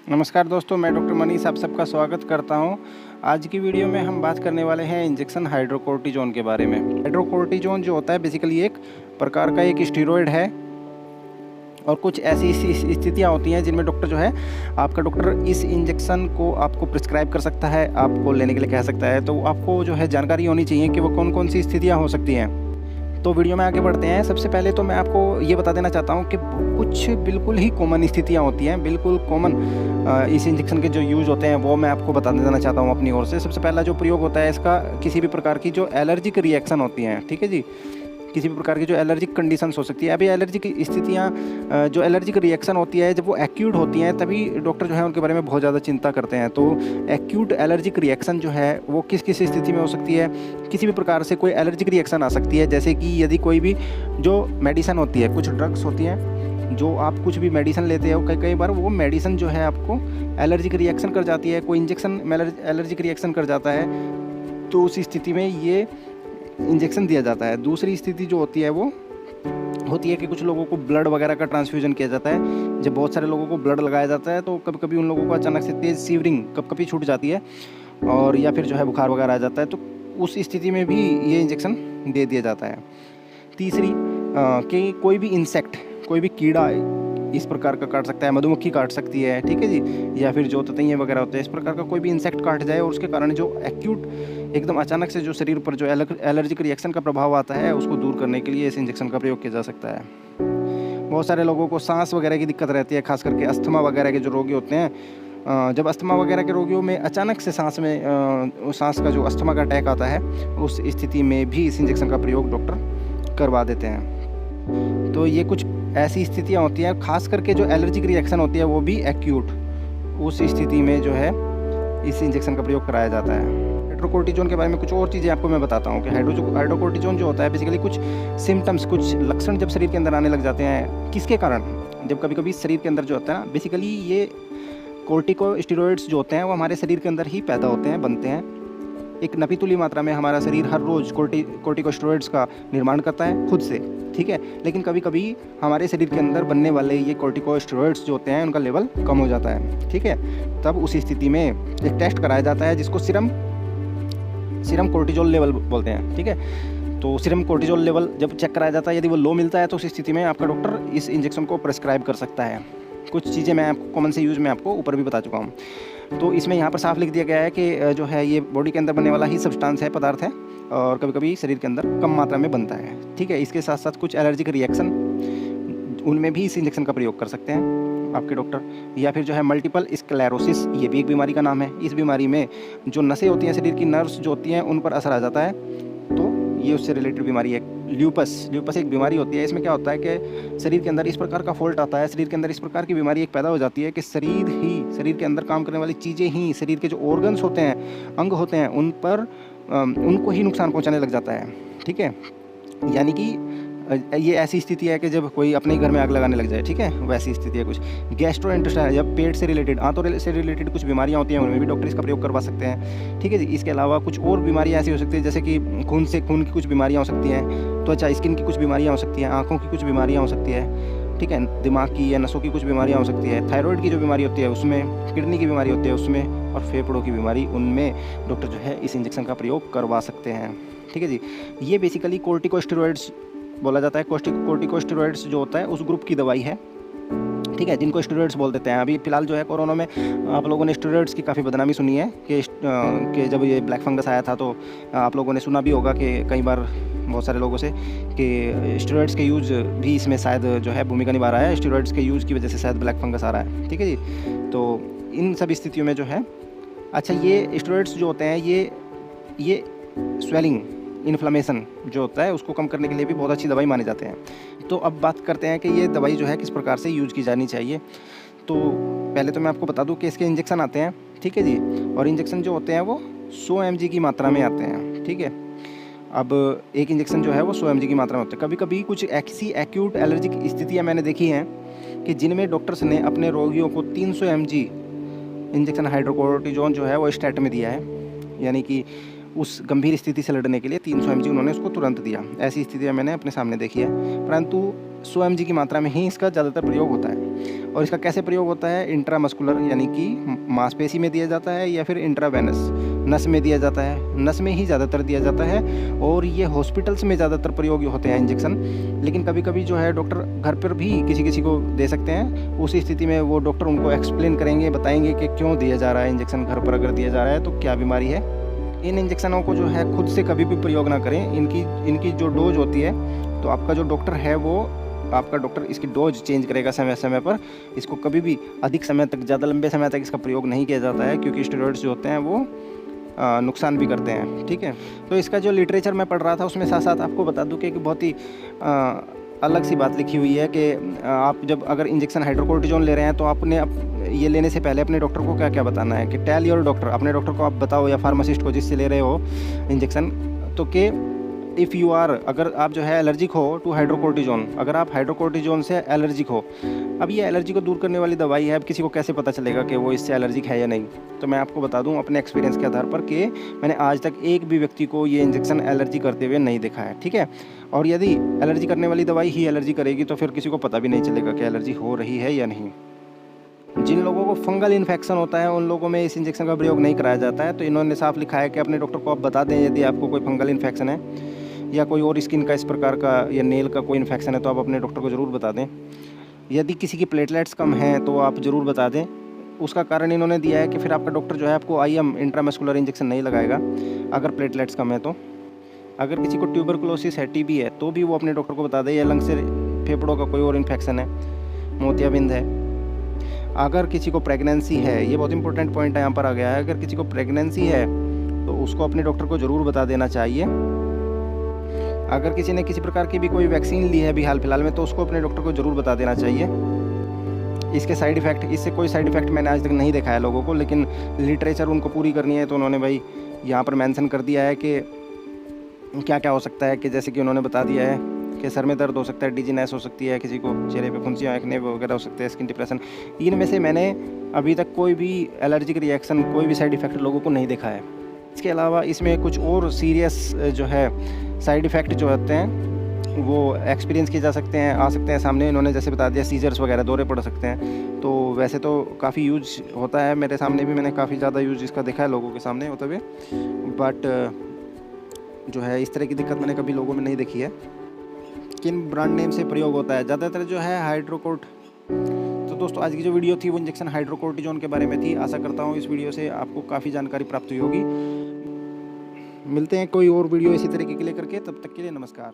नमस्कार दोस्तों, मैं डॉक्टर मनीष आप सबका स्वागत करता हूं। आज की वीडियो में हम बात करने वाले हैं इंजेक्शन हाइड्रोकोर्टिजोन के बारे में। हाइड्रोकोर्टिजोन जो होता है बेसिकली एक प्रकार का एक स्टेरॉयड है और कुछ ऐसी स्थितियां होती हैं जिनमें डॉक्टर जो है आपका डॉक्टर इस इंजेक्शन को आपको प्रिस्क्राइब कर सकता है, आपको लेने के लिए कह सकता है। तो आपको जो है जानकारी होनी चाहिए कि वो कौन कौन सी स्थितियाँ हो सकती हैं। तो वीडियो में आगे बढ़ते हैं। सबसे पहले तो मैं आपको ये बता देना चाहता हूँ कि कुछ बिल्कुल ही कॉमन स्थितियाँ होती हैं, बिल्कुल कॉमन इस इंजेक्शन के जो यूज़ होते हैं वो मैं आपको बता देना चाहता हूँ अपनी ओर से। सबसे पहला जो प्रयोग होता है इसका किसी भी प्रकार की जो एलर्जिक रिएक्शन होती हैं, ठीक है जी, किसी भी प्रकार की जो एलर्जिक कंडीशंस हो सकती है। अभी एलर्जी की स्थितियाँ जो एलर्जिक रिएक्शन होती है जब वो एक्यूट होती हैं तभी डॉक्टर जो है उनके बारे में बहुत ज़्यादा चिंता करते हैं। तो एक्यूट एलर्जिक रिएक्शन जो है वो किस किस स्थिति में हो सकती है। किसी भी प्रकार से कोई एलर्जिक रिएक्शन आ सकती है, जैसे कि यदि कोई भी जो मेडिसिन होती है, कुछ ड्रग्स होती हैं जो आप कुछ भी मेडिसिन लेते हो, कई बार वो मेडिसिन जो है आपको एलर्जिक रिएक्शन कर जाती है, कोई इंजेक्शन एलर्जिक रिएक्शन कर जाता है, तो उस स्थिति में ये इंजेक्शन दिया जाता है। दूसरी स्थिति जो होती है वो होती है कि कुछ लोगों को ब्लड वगैरह का ट्रांसफ्यूजन किया जाता है। जब बहुत सारे लोगों को ब्लड लगाया जाता है तो कभी कभी उन लोगों को अचानक से तेज़ सीवरिंग कभी छूट जाती है और या फिर जो है बुखार वगैरह आ जाता है, तो उस स्थिति में भी ये इंजेक्शन दे दिया जाता है। तीसरी कि कोई भी इंसेक्ट, कोई भी कीड़ा इस प्रकार का काट सकता है, मधुमक्खी काट सकती है, ठीक है जी, या फिर जो ततैये वगैरह होते हैं, इस प्रकार का कोई भी इंसेक्ट काट जाए और उसके कारण जो एक्यूट एकदम अचानक से जो शरीर पर जो एलर्जिक रिएक्शन का प्रभाव आता है उसको दूर करने के लिए इस इंजेक्शन का प्रयोग किया जा सकता है। बहुत सारे लोगों को सांस वगैरह की दिक्कत रहती है, खास करके अस्थमा वगैरह के जो रोगी होते हैं। जब अस्थमा वगैरह के रोगियों में अचानक से सांस का जो अस्थमा का अटैक आता है, उस स्थिति में भी इस इंजेक्शन का प्रयोग डॉक्टर करवा देते हैं। तो ये कुछ ऐसी स्थितियाँ होती हैं, खास करके जो एलर्जिक रिएक्शन होती है वो भी एक्यूट, उस स्थिति में जो है इस इंजेक्शन का प्रयोग कराया जाता है। हाइड्रोकोर्टिजोन के बारे में कुछ और चीज़ें आपको मैं बताता हूँ कि हाइड्रोकोर्टिजोन जो होता है बेसिकली कुछ सिम्टम्स, कुछ लक्षण जब शरीर के अंदर आने लग जाते हैं, किसके कारण, जब कभी कभी शरीर के अंदर जो होता है बेसिकली ये कोर्टिकोस्टेरॉइड्स जो होते हैं वो हमारे शरीर के अंदर ही पैदा होते हैं, बनते हैं। एक नपीतुली मात्रा में हमारा शरीर हर रोज़ कोर्टिकोस्टेरॉइड्स का निर्माण करता है खुद से, ठीक है, लेकिन कभी कभी हमारे शरीर के अंदर बनने वाले ये कोर्टिकोस्टेरॉइड्स जो होते हैं उनका लेवल कम हो जाता है, ठीक है। तब उस स्थिति में एक टेस्ट कराया जाता है जिसको सीरम कोर्टिजोल लेवल बोलते हैं, ठीक है। तो सीरम कोर्टिजोल लेवल जब चेक कराया जाता है, यदि वो लो मिलता है तो उस स्थिति में आपका डॉक्टर इस इंजेक्शन को प्रिस्क्राइब कर सकता है। कुछ चीज़ें मैं आपको कॉमन से यूज़ में आपको ऊपर भी बता चुका हूँ। तो इसमें यहाँ पर साफ लिख दिया गया है कि जो है ये बॉडी के अंदर बनने वाला ही सब्सटेंस है, पदार्थ है, और कभी कभी शरीर के अंदर कम मात्रा में बनता है, ठीक है। इसके साथ साथ कुछ एलर्जिक रिएक्शन, उनमें भी इस इंजेक्शन का प्रयोग कर सकते हैं आपके डॉक्टर। या फिर जो है मल्टीपल स्क्लेरोसिस, ये भी एक बीमारी का नाम है। इस बीमारी में जो नसें होती हैं, शरीर की नर्व्स जो होती हैं उन पर असर आ जाता है, तो ये उससे रिलेटेड बीमारी है। ल्यूपस एक बीमारी होती है। इसमें क्या होता है कि शरीर के अंदर इस प्रकार का फॉल्ट आता है, शरीर के अंदर इस प्रकार की बीमारी एक पैदा हो जाती है कि शरीर के अंदर काम करने वाली चीज़ें ही, शरीर के जो ऑर्गन्स होते हैं, अंग होते हैं, उन पर उनको ही नुकसान पहुंचाने लग जाता है, ठीक है। यानी कि ये ऐसी स्थिति है कि जब कोई अपने ही घर में आग लगाने लग जाए, ठीक है, वैसी स्थिति है। कुछ गैस्ट्रोइंटेस्टाइनल, जब पेट से रिलेटेड, आंतों से रिलेटेड कुछ बीमारियां होती हैं, उनमें भी डॉक्टर इसका प्रयोग करवा सकते हैं, ठीक है जी। इसके अलावा कुछ और बीमारियां ऐसी हो सकती है जैसे कि खून की कुछ बीमारियां हो सकती हैं, त्वचा स्किन की कुछ बीमारियां हो सकती हैं, आँखों की कुछ बीमारियाँ हो सकती है, ठीक है, दिमाग की या नसों की कुछ बीमारियाँ हो सकती है, थायराइड की जो बीमारी होती है उसमें, किडनी की बीमारी होती है उसमें, और फेफड़ों की बीमारी, उनमें डॉक्टर जो है इस इंजेक्शन का प्रयोग करवा सकते हैं, ठीक है जी। ये बेसिकली कोर्टिकोस्टेरॉइड्स बोला जाता है। कोर्टिकोस्टेरॉइड्स जो होता है उस ग्रुप की दवाई है, ठीक है, जिनको स्टेरॉइड्स बोल देते हैं। अभी फिलहाल जो है कोरोना में आप लोगों ने स्टेरॉइड्स की काफ़ी बदनामी सुनी है कि जब ये ब्लैक फंगस आया था तो आप लोगों ने सुना भी होगा कि कई बार बहुत सारे लोगों से कि स्टेरॉइड्स के यूज़ भी इसमें शायद जो है भूमिका निभा रहा है, स्टेरॉइड्स के यूज़ की वजह से शायद ब्लैक फंगस आ रहा है, ठीक है जी। तो इन सब स्थितियों में जो है, अच्छा, ये स्टेरॉइड्स जो होते हैं ये स्वेलिंग, इन्फ्लेमेशन जो होता है उसको कम करने के लिए भी बहुत अच्छी दवाई माने जाते हैं। तो अब बात करते हैं कि ये दवाई जो है किस प्रकार से यूज़ की जानी चाहिए। तो पहले तो मैं आपको बता दूं कि इसके इंजेक्शन आते हैं, ठीक है जी, और इंजेक्शन जो होते हैं वो 100 mg की मात्रा में आते हैं, ठीक है। अब एक इंजेक्शन जो है वो 100 mg की मात्रा में होते हैं। कभी कभी कुछ ऐसी एक्यूट एलर्जिक स्थितियाँ मैंने देखी हैं कि जिनमें डॉक्टर्स ने अपने रोगियों को 300 mg इंजेक्शन हाइड्रोकोर्टिजोन जो है वो स्टार्ट में दिया है, यानी कि उस गंभीर स्थिति से लड़ने के लिए 300 mg उन्होंने उसको तुरंत दिया। ऐसी स्थितियाँ मैंने अपने सामने देखी है, परंतु 100 mg की मात्रा में ही इसका ज़्यादातर प्रयोग होता है। और इसका कैसे प्रयोग होता है, इंट्रामस्कुलर यानी कि मांसपेशी में दिया जाता है या फिर इंट्रावेनस नस में दिया जाता है। नस में ही ज़्यादातर दिया जाता है और ये हॉस्पिटल्स में ज़्यादातर प्रयोग होते हैं इंजेक्शन, लेकिन कभी कभी जो है डॉक्टर घर पर भी किसी किसी को दे सकते हैं। उसी स्थिति में वो डॉक्टर उनको एक्सप्लेन करेंगे, बताएंगे कि क्यों दिया जा रहा है इंजेक्शन, घर पर अगर दिया जा रहा है तो क्या बीमारी है। इन इंजेक्शनों को जो है खुद से कभी भी प्रयोग ना करें। इनकी जो डोज होती है, तो आपका जो डॉक्टर है वो आपका डॉक्टर इसकी डोज चेंज करेगा समय समय पर। इसको कभी भी अधिक समय तक, ज़्यादा लंबे समय तक इसका प्रयोग नहीं किया जाता है, क्योंकि स्टेरॉइड्स जो होते हैं वो नुकसान भी करते हैं। ठीक है, तो इसका जो लिटरेचर मैं पढ़ रहा था उसमें साथ साथ आपको बता दूं कि एक बहुत ही अलग सी बात लिखी हुई है कि आप जब अगर इंजेक्शन हाइड्रोकोर्टिजोन ले रहे हैं तो आपने ये लेने से पहले अपने डॉक्टर को क्या क्या बताना है कि टेल योर डॉक्टर, अपने डॉक्टर को आप बताओ या फार्मासिस्ट को जिससे ले रहे हो इंजेक्शन, तो कि इफ़ यू आर, अगर आप जो है एलर्जिक हो टू हाइड्रोकोर्टिजोन, अगर आप हाइड्रोकोर्टिजोन से एलर्जिक हो। अब ये एलर्जी को दूर करने वाली दवाई है, अब किसी को कैसे पता चलेगा कि वो इससे एलर्जिक है या नहीं। तो मैं आपको बता दूं अपने एक्सपीरियंस के आधार पर कि मैंने आज तक एक भी व्यक्ति को ये इंजेक्शन एलर्जी करते हुए नहीं देखा है। ठीक है, और यदि एलर्जी करने वाली दवाई ही एलर्जी करेगी तो फिर किसी को पता भी नहीं चलेगा कि एलर्जी हो रही है या नहीं। जिन लोगों को फंगल इन्फेक्शन होता है उन लोगों में इस इंजेक्शन का प्रयोग नहीं कराया जाता है। तो इन्होंने साफ लिखा है कि अपने डॉक्टर को आप बता दें यदि आपको कोई फंगल इन्फेक्शन है या कोई और स्किन का इस प्रकार का या नेल का कोई इन्फेक्शन है तो आप अपने डॉक्टर को ज़रूर बता दें। यदि किसी की प्लेटलेट्स कम हैं तो आप ज़रूर बता दें। उसका कारण इन्होंने दिया है कि फिर आपका डॉक्टर जो है आपको IM इंट्रामस्कुलर इंजेक्शन नहीं लगाएगा अगर प्लेटलेट्स कम है तो। अगर किसी को ट्यूबरकुलोसिस है, TB है, तो भी वो अपने डॉक्टर को बता दे, या लंग से फेफड़ों का कोई और इन्फेक्शन है, मोतियाबिंद है। अगर किसी को प्रेगनेंसी है, ये बहुत इंपॉर्टेंट पॉइंट है यहाँ पर आ गया है, अगर किसी को प्रेगनेंसी है तो उसको अपने डॉक्टर को ज़रूर बता देना चाहिए। अगर किसी ने किसी प्रकार की भी कोई वैक्सीन ली है अभी हाल फिलहाल में तो उसको अपने डॉक्टर को ज़रूर बता देना चाहिए। इसके साइड इफ़ेक्ट, इससे कोई साइड इफ़ेक्ट मैंने आज तक नहीं देखा है लोगों को, लेकिन लिटरेचर उनको पूरी करनी है तो उन्होंने भाई यहाँ पर मेंशन कर दिया है कि क्या क्या हो सकता है। कि जैसे कि उन्होंने बता दिया है कि सर में दर्द हो सकता है, डिजीनेस हो सकती है, किसी को चेहरे पे फुंसियाँ, एक्ने वगैरह हो सकते हैं, स्किन डिप्रेशन। इनमें से मैंने अभी तक कोई भी एलर्जिक रिएक्शन, कोई भी साइड इफ़ेक्ट लोगों को नहीं देखा है। इसके अलावा इसमें कुछ और सीरियस जो है साइड इफ़ेक्ट जो होते हैं वो एक्सपीरियंस किए जा सकते हैं, आ सकते हैं सामने। इन्होंने जैसे बता दिया सीजर्स वगैरह, दौरे पड़ सकते हैं। तो वैसे तो काफ़ी यूज होता है, मेरे सामने भी मैंने काफ़ी ज़्यादा यूज इसका देखा है लोगों के सामने होते हुए, बट जो है इस तरह की दिक्कत मैंने कभी लोगों में नहीं देखी है। किन ब्रांड नेम से प्रयोग होता है, ज़्यादातर जो है हाइड्रोकोर्ट। तो दोस्तों आज की जो वीडियो थी वो इंजेक्शन हाइड्रोकोर्टिजोन के बारे में थी। आशा करता हूँ इस वीडियो से आपको काफ़ी जानकारी प्राप्त हुई होगी। मिलते हैं कोई और वीडियो इसी तरीके के लेकर के, तब तक के लिए नमस्कार।